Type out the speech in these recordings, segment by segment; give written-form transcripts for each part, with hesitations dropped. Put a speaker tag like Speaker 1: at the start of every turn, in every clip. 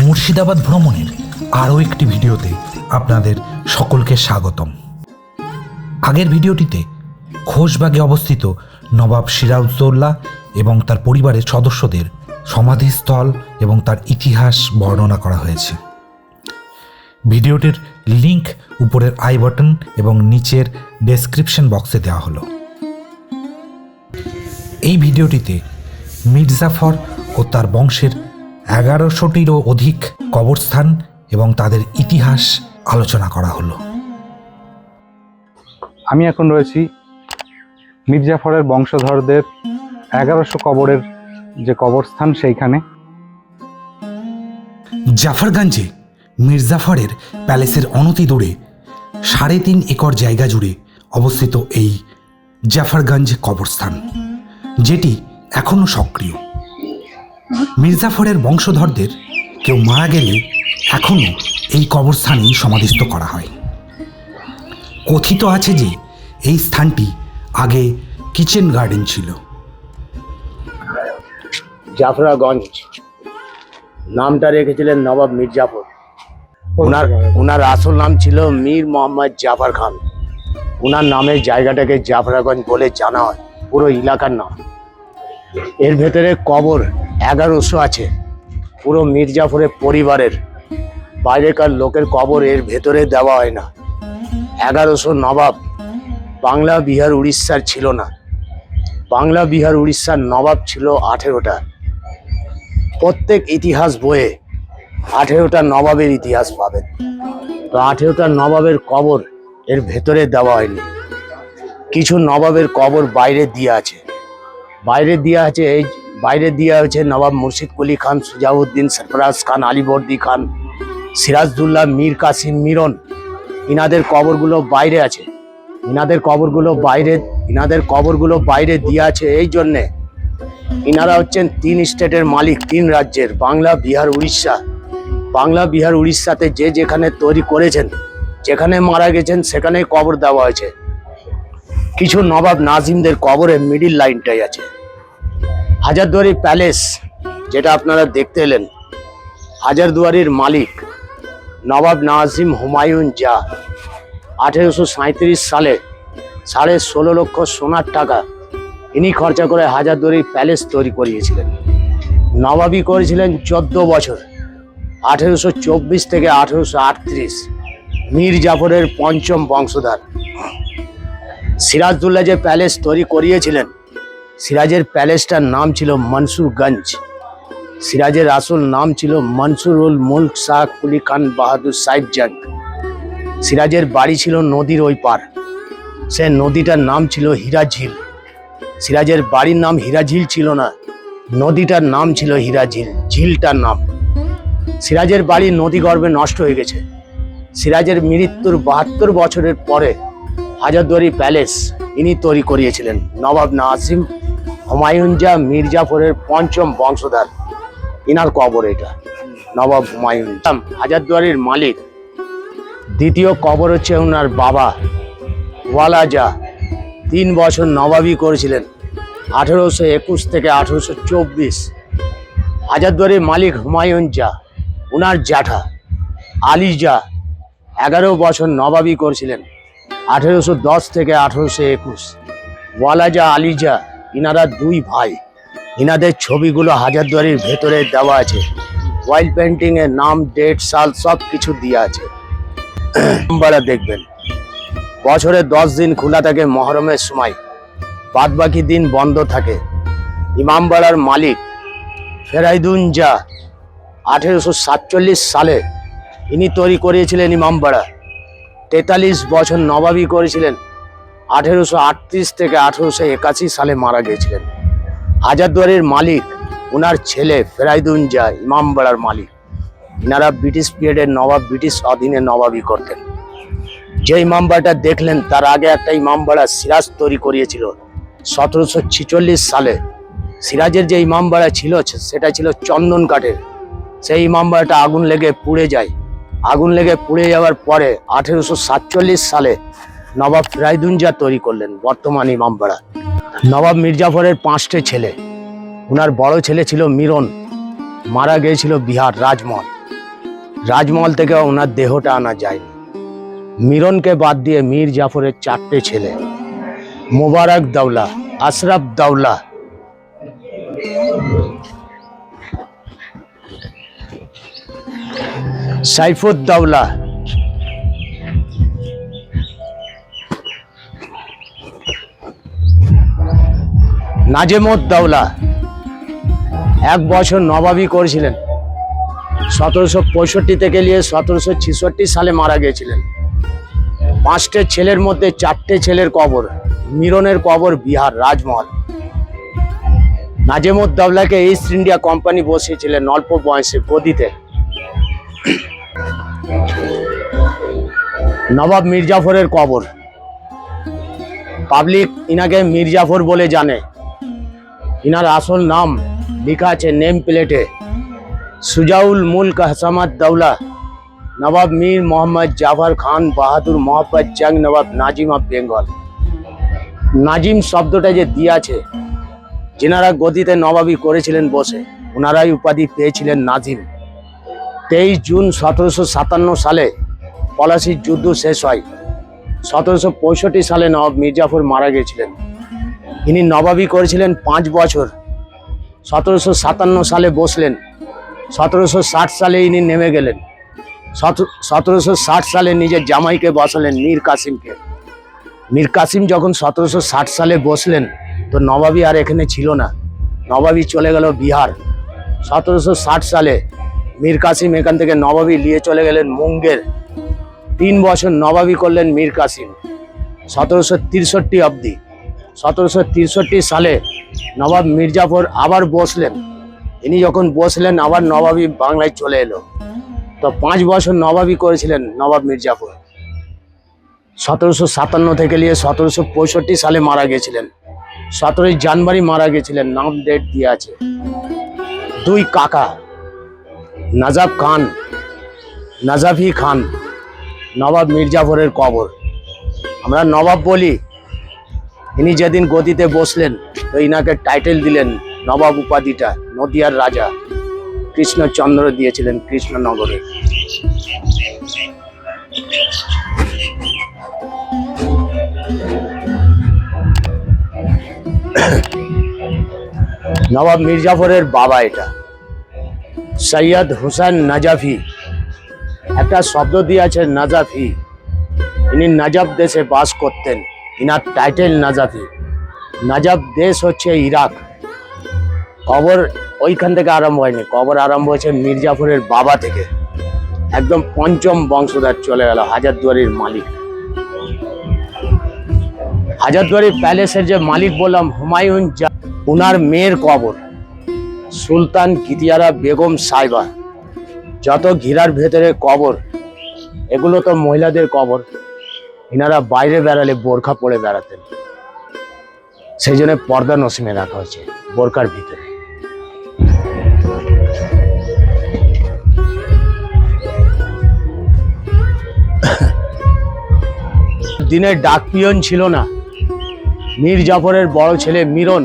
Speaker 1: মুর্শিদাবাদ ভ্রমণের আরও একটি ভিডিওতে আপনাদের সকলকে স্বাগতম। আগের ভিডিওটিতে খোশবাগে অবস্থিত নবাব সিরাজউদ্দৌলা এবং তার পরিবারের সদস্যদের সমাধিস্থল এবং তার ইতিহাস বর্ণনা করা হয়েছে। ভিডিওটির লিংক উপরের আই বাটন এবং নিচের ডেসক্রিপশন বক্সে দেওয়া হলো। এই ভিডিওটিতে মির্জাফর ও তার বংশের 1100টিরও অধিক কবরস্থান এবং তাদের ইতিহাস আলোচনা করা হলো।
Speaker 2: আমি এখন রয়েছি মির্জাফরের বংশধরদের 1100 কবরের যে কবরস্থান সেইখানে।
Speaker 1: জাফরগঞ্জে মির্জাফরের প্যালেসের অনতি দূরে 3.5 একর জায়গা জুড়ে অবস্থিত এই জাফরগঞ্জ কবরস্থান, যেটি এখনও সক্রিয়। মির্জাফরের বংশধরদের কেউ মারা গেলে এখনও এই কবরস্থানেই সমাধিস্থ করা হয়। কথিত আছে যে এই স্থানটি আগে কিচেন গার্ডেন ছিল।
Speaker 3: জাফরাগঞ্জ নামটা রেখেছিলেন নবাব মির্জাফর। ওনার আসল নাম ছিল মীর মোহাম্মদ জাফর খান। ওনার নামে জায়গাটাকে জাফরাগঞ্জ বলে জানা হয়, পুরো এলাকার নাম। এর ভেতরে কবর 1100 আছে, পুরো মির্জাফরের পরিবারের, বাইরেকার লোকের কবর এর ভেতরে দেওয়া হয় না। 1100 নবাব বাংলা, বিহার, উড়িষ্যার ছিল না। বাংলা, বিহার, উড়িষ্যার নবাব ছিল 18টা। প্রত্যেক ইতিহাস বইয়ে 18টা নবাবের ইতিহাস পাবেন। তো 18টা নবাবের কবর এর ভেতরে দেওয়া হয়নি। কিছু নবাবের কবর বাইরে দিয়ে আছে। বাইরে দেওয়া হয়েছে নবাব মুর্শিদ কুলি খান, সুজাউদ্দিন, সরফরাজ খান, আলীবর্দী খান, সিরাজদৌল্লা, মীর কাসিম, মিরন। ইনাদের কবরগুলো বাইরে আছে। ইনাদের কবরগুলো বাইরে দিয়ে আছে এই জন্যে, ইনারা হচ্ছেন 3 স্টেটের মালিক, 3 রাজ্যের, বাংলা, বিহার, উড়িষ্যা। বাংলা, বিহার, উড়িষ্যাতে যে যেখানে তৈরি করেছেন, যেখানে মারা গেছেন সেখানেই কবর দেওয়া হয়েছে। কিছু নবাব নাজিমদের কবরে মিডিল লাইনটাই আছে। হাজারদুয়ারি প্যালেস যেটা আপনারা দেখতে এলেন, হাজারদুয়ারির মালিক নবাব নাজিম হুমায়ুন জাহ 1837 সালে 16.5 লক্ষ সোনার টাকা ইনি খরচা করে হাজারদুয়ারি প্যালেস তৈরি করিয়েছিলেন। নবাবি করেছিলেন 14 বছর, 1824 থেকে 1838। মীর জাফরের 5ম বংশধর। সিরাজদৌল্লা যে প্যালেস তৈরি করিয়েছিলেন, সিরাজের প্যালেসটার নাম ছিল মনসুরগঞ্জ। সিরাজের আসল নাম ছিল মনসুরুল মুলক শাহ কুলি খান বাহাদুর সাহিব জং। সিরাজের বাড়ি ছিল নদীর ওই পার, সে নদীটার নাম ছিল হীরাঝিল। সিরাজের বাড়ির নাম হীরাঝিল ছিল না, নদীটার নাম ছিল হীরাঝিল, ঝিলটার নাম। সিরাজের বাড়ি নদীগর্ভে নষ্ট হয়ে গেছে। সিরাজের মৃত্যুর 72 বছরের পরে হাজারদুয়ারি প্যালেস ইনি তৈরি করিয়েছিলেন। নবাব নাজিম হুমায়ুন জাহ মির্জাফরের 5ম বংশধর, ইনার কবর এটা। নবাব হুমায়ুন জাহ হাজারদুয়ারির মালিক। দ্বিতীয় কবর হচ্ছে ওনার বাবা ওয়ালা জাহ, 3 বছর নবাবি করেছিলেন, 1821 থেকে 1824। হাজারদুয়ারির মালিক হুমায়ুন জাহ, ওনার জ্যাঠা আলী জাহ 11 বছর নবাবি করেছিলেন, 1810 থেকে 1821। ওয়ালা জাহ, আলী জাহ ইনারা 2 ভাই। ইনাদের ছবিগুলো হাজারদুয়ারির ভেতরে দেওয়া আছে। ওয়াইল পেন্টিং এর নাম, ডেট, সাল সব কিছু দেওয়া আছে। ইমামবাড়া দেখবেন, বছরে 10 দিন খোলা থাকে মহরমের সময়, বাদ বাকি দিন বন্ধ থাকে। ইমামবাড়ার মালিক ফেরাইদুন জাহ 1847 সালে ইনি তৈরি করিয়েছিলেন ইমামবাড়া। 43 বছর নবাবি করেছিলেন, 1838 থেকে 1881 সালে মারা গিয়েছিলেন। হাজারদুয়ারির মালিক ওনার ছেলে ফেরাইদুন জাহ ইমামবাড়ার মালিক। ইনারা ব্রিটিশ পিরিয়ডের নবাব, ব্রিটিশ অধীনে নবাবি করতেন। যে ইমামবাড়াটা দেখলেন তার আগে একটা ইমামবাড়া সিরাজ তৈরি করিয়েছিল 1746 সালে। সিরাজের যে ইমামবাড়া ছিল সেটা ছিল চন্দন কাঠের। সেই ইমামবাড়াটা আগুন লেগে পুড়ে যায়। আগুন লেগে পুড়ে যাওয়ার পরে 1847 সালে নবাব ফেরাইদুন জাহ তৈরি করলেন বর্তমান ইমামবাড়া। নবাব মির্জাফরের 5টে ছেলে। ওনার বড় ছেলে ছিল মিরন, মারা গিয়েছিল বিহার রাজমহল। রাজমহল থেকে ওনার দেহটা আনা যায়নি। মিরনকে বাদ দিয়ে মীর জাফরের 4টে ছেলে, মোবারক দৌলা, আশরাফ দৌলা, সাইফুদ্দৌলা, নাজেমুদ্দৌলা 1 বছর নবাবি করেছিলেন। 1765 থেকে নিয়ে 1766 সালে মারা গিয়েছিলেন। 5টে ছেলের মধ্যে 4টে ছেলের কবর। মিরনের কবর বিহার রাজমহল। নাজেমুদ্দৌলাকে ইস্ট ইন্ডিয়া কোম্পানি বসিয়েছিলেন অল্প বয়সে গদিতে। নবাব মীর জাফরের কবর। পাবলিক ইনাকে মীর জাফর বলে জানে। ইনার আসল নাম লেখা আছে নেম প্লেটে, সুজাউল মুল্ক হাসামাত দৌলা নবাব মীর মোহাম্মদ জাফর খান বাহাদুর মোহাম্মদ জং নবাব নাজিম অফ বেঙ্গল। নাজিম শব্দটা যে দিয়াছে, যেনারা গদিতে নবাবি করেছিলেন বসে, ওনারাই উপাধি পেয়েছিলেন নাজিম। 23 জুন 1757 সালে পলাশির যুদ্ধ শেষ হয়। 1765 সালে নবাব মীর জাফর মারা গিয়েছিলেন। ইনি নবাবি করেছিলেন 5 বছর। 1757 সালে বসলেন। 1760 সালে ইনি নেমে গেলেন। 1760 সালে নিজের জামাইকে বসালেন মীর কাসিমকে। মীর কাসিম যখন 1760 সালে বসলেন, তো নবাবি আর এখানে ছিল না, নবাবি চলে গেল বিহার। 1760 সালে মীর কাসিম এখান থেকে নবাবি নিয়ে চলে গেলেন মুঙ্গের। 3 বছর নবাবি করলেন মীর কাসিম 1763 অবধি। 1763 সালে নবাব মীর জাফর আবার বসলেন। ইনি যখন বসলেন, আবার নবাবি বাংলায় চলে এলো। তো 5 বছর নবাবি করেছিলেন নবাব মীর জাফর। 1757 থেকে নিয়ে 1765 সালে মারা গেছিলেন। 17 জানুয়ারি মারা গেছিলেন, নাম ডেট দিয়ে আছে। 2 কাকা, নজাফ খান, নজাফি খান, নবাব মীর জাফরের কবর। আমরা নবাব বলি। ইনি যেদিন গদিতে বসলেন, তো ইনাকে টাইটেল দিলেন নবাব উপাধিটা নদিয়ার রাজা কৃষ্ণচন্দ্র দিয়েছিলেন কৃষ্ণনগরে। নবাব মীর জাফরের বাবা এটা সৈয়দ হুসেন নজাফি। একটা শব্দ দিয়ে আছে নজাফি। ইনি নজফ দেশে বাস করতেন। Inner title নজাফি। নজফ দেশ হচ্ছে ইরাক। কবর ওইখান থেকে আরম্ভ হয়নি, কবর আরম্ভ হয়েছে মীর জাফরের বাবা থেকে। একদম 5ম বংশধর চলে গেল, হাজারদুয়ারির মালিক। হাজারদুয়ারি প্যালেসের যে মালিক বললাম, হুমায়ুন, উনার মেয়ের কবর সুলতান গিতিয়ারা বেগম সাইবা। যত ঘিরার ভেতরে কবর, এগুলো তো মহিলাদের কবর। ইনারা বাইরে বেড়ালে বোরখা পরে বেড়াতেন, সেই জন্য পর্দা নসিমে রাখা হয়েছে বোরকার ভিতরে। দিনে ডাক পিয়ন ছিল না। মীর জাফরের বড় ছেলে মিরন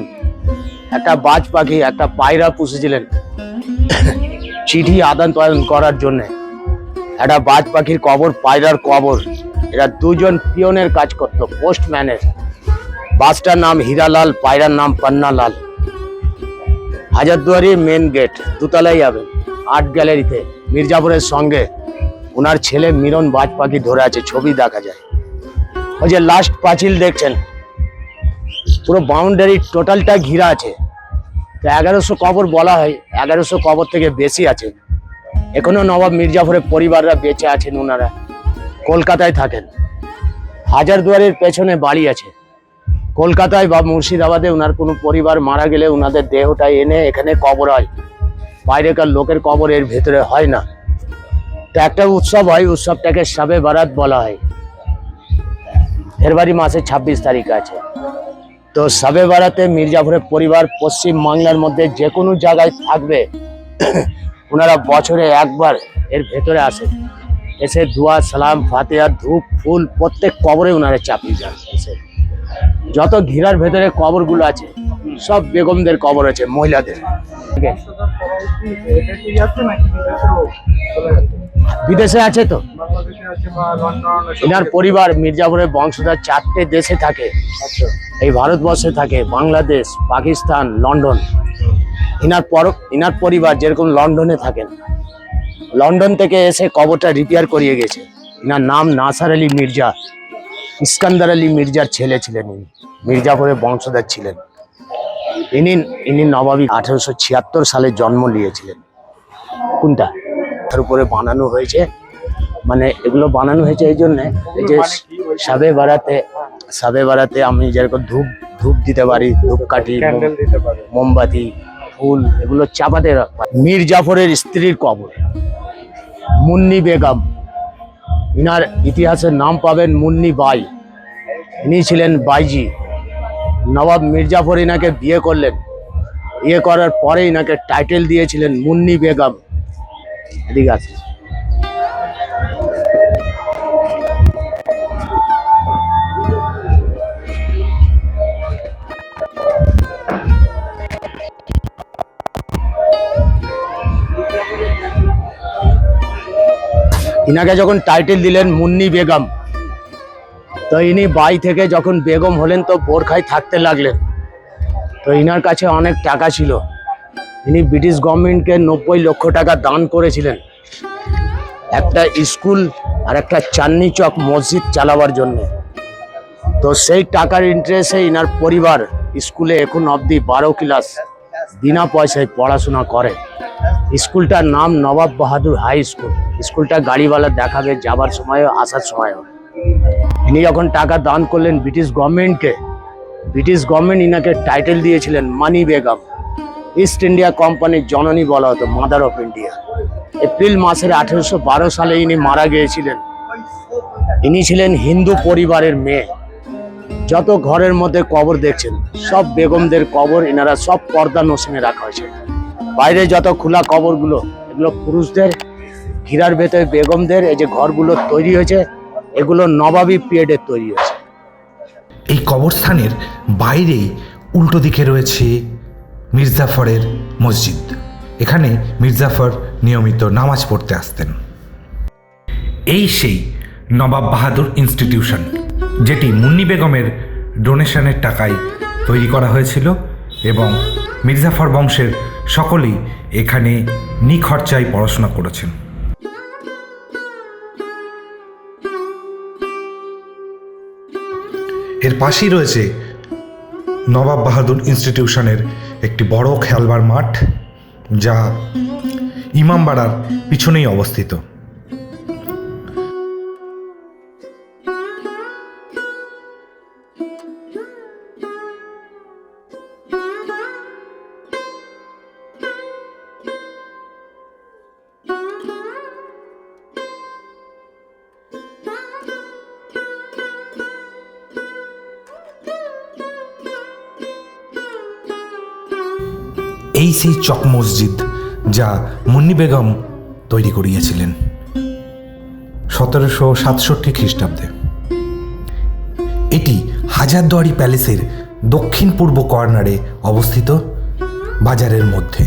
Speaker 3: একটা বাজ পাখি, একটা পায়রা পুষেছিলেন চিঠি আদান প্রদান করার জন্য। একটা বাজ পাখির কবর, পায়রার কবর। এরা 2 জন পিয়নের কাজ করতো, পোস্টম্যানের। বাসটার নাম হীরালাল, পায়রার নাম পান্নালাল। হাজারদুয়ারির মেন গেট, 2 তলায় যাবেন, আর্ট গ্যালারিতে মীর জাফরের সঙ্গে ওনার ছেলে মিরন বাজ পাখি ধরে আছে, ছবি দেখা যায়। ওই যে লাস্ট পাঁচিল দেখছেন, পুরো বাউন্ডারি টোটালটা ঘিরা আছে। তো 1100 কবর বলা হয়, 1100 কবর থেকে বেশি আছে। এখনো নবাব মীর জাফরের পরিবাররা বেঁচে আছেন। ওনারা কলকাতায় থাকেন। হাজারদুয়ারির পেছনে বাড়ি আছে। কলকাতায় বা মুর্শিদাবাদে ওনার কোনো পরিবার মারা গেলে ওনাদের দেহটা এনে এখানে কবর হয়। বাইরেকার লোকের কবর এর ভেতরে হয় না। তো একটা উৎসব হয়, উৎসবটাকে শবে বারাত বলা হয়। ফেব্রুয়ারি মাসের 26 তারিখ আছে। তো শবে বারাতে মীর জাফরের পরিবার পশ্চিম বাংলার মধ্যে যে কোনো জায়গায় থাকবে, ওনারা বছরে একবার এর ভেতরে আসেন। এসে দোয়া, সালাম, ফাতিহা, ধূপ, ফুল প্রত্যেক কবরে ওনারা চাপিয়ে যান। এসে যত ঘিরার ভেতরে কবরগুলো আছে, সব বেগমদের কবর আছে, মহিলাদের। বিদেশে আছে তো। এনার পরিবার মির্জাপুরের বংশধর 4টে দেশে থাকে। এই ভারতবর্ষে থাকে, বাংলাদেশ, পাকিস্তান, লন্ডন। ইনার পরিবার যেরকম লন্ডনে থাকেন, লন্ডন থেকে এসে কবরটা রিপেয়ার করিয়ে গেছে। ইনার নাম নাসার আলী মির্জা, ইস্কান্দার আলী মির্জার ছেলে ছিলেন। ইনি মির্জাপুরের বংশধর ছিলেন। ইনি নবাবী 1876 সালে জন্ম নিয়েছিলেন। কোনটা তার উপরে বানানো হয়েছে, মানে এগুলো বানানো হয়েছে এই জন্যে, এই যে সাবে বারাতে আমি যেরকম ধূপ দিতে পারি, ধূপকাঠি, মোমবাতি, ফুল, এগুলো চাপাতে রাখা। মীর জাফরের স্ত্রীর কবর মুন্নি বেগম। ইনার ইতিহাসের নাম পাবেন মুন্নি বাই। ইনি ছিলেন বাইজি। নবাব মির্জাফর ইনাকে বিয়ে করলেন। বিয়ে করার পরে ইনাকে টাইটেল দিয়েছিলেন মুন্নি বেগম। এদিকে আছে। ইনাকে যখন টাইটেল দিলেন মুন্নি বেগম, তো ইনি বাই থেকে যখন বেগম হলেন তো বোরখায় থাকতে লাগলেন। তো ইনার কাছে অনেক টাকা ছিল। ইনি ব্রিটিশ গভর্নমেন্টকে 90 লক্ষ টাকা দান করেছিলেন একটা স্কুল আর একটা চাঁদনি চক মসজিদ চালাবার জন্য। তো সেই টাকার ইন্টারেস্টে ইনার পরিবার স্কুলে এখন অবধি 12 ক্লাস বিনা পয়সায় পড়াশোনা করে। স্কুলটার নাম নবাব বাহাদুর হাই স্কুল। স্কুলটা গাড়িওয়ালা দেখাবে যাবার সময়ও আসার সময়ও। ইনি যখন টাকা দান করলেন ব্রিটিশ গভর্নমেন্টকে, ব্রিটিশ গভর্নমেন্ট ইনাকে টাইটেল দিয়েছিলেন মানি বেগম। ইস্ট ইন্ডিয়া কোম্পানির জননী বলা হতো, মাদার অফ ইন্ডিয়া। এপ্রিল মাসের 1812 সালে ইনি মারা গিয়েছিলেন। ইনি ছিলেন হিন্দু পরিবারের মেয়ে। যত ঘরের মধ্যে কবর দেখছেন সব বেগমদের কবর, ইনারা সব পর্দা নসিমে রাখা হয়েছে। বাইরে যত খোলা কবরগুলো, এগুলো পুরুষদের, ঘিরার ভেতরে বেগমদের। এই যে ঘরগুলো তৈরি হয়েছে, এগুলো নবাবী পিরিয়ডের তৈরি হয়েছে।
Speaker 1: এই কবরস্থানের বাইরেই উল্টো দিকে রয়েছে মির্জাফরের মসজিদ। এখানে মির্জাফর নিয়মিত নামাজ পড়তে আসতেন। এই সেই নবাব বাহাদুর ইনস্টিটিউশন, যেটি মুন্নি বেগমের ডোনেশনের টাকায় তৈরি করা হয়েছিল এবং মির্জাফর বংশের সকলেই এখানে নিখরচায় পড়াশোনা করেছেন। এর পাশেই রয়েছে নবাব বাহাদুর ইনস্টিটিউশনের একটি বড় খেলবার মাঠ, যা ইমামবাড়ার পিছনেই অবস্থিত। এই সেই চক মসজিদ যা মুন্নি বেগম তৈরি করিয়েছিলেন 1767 খ্রিস্টাব্দে। এটি হাজারদুয়ারি প্যালেসের দক্ষিণ পূর্ব কর্নারে অবস্থিত, বাজারের মধ্যে।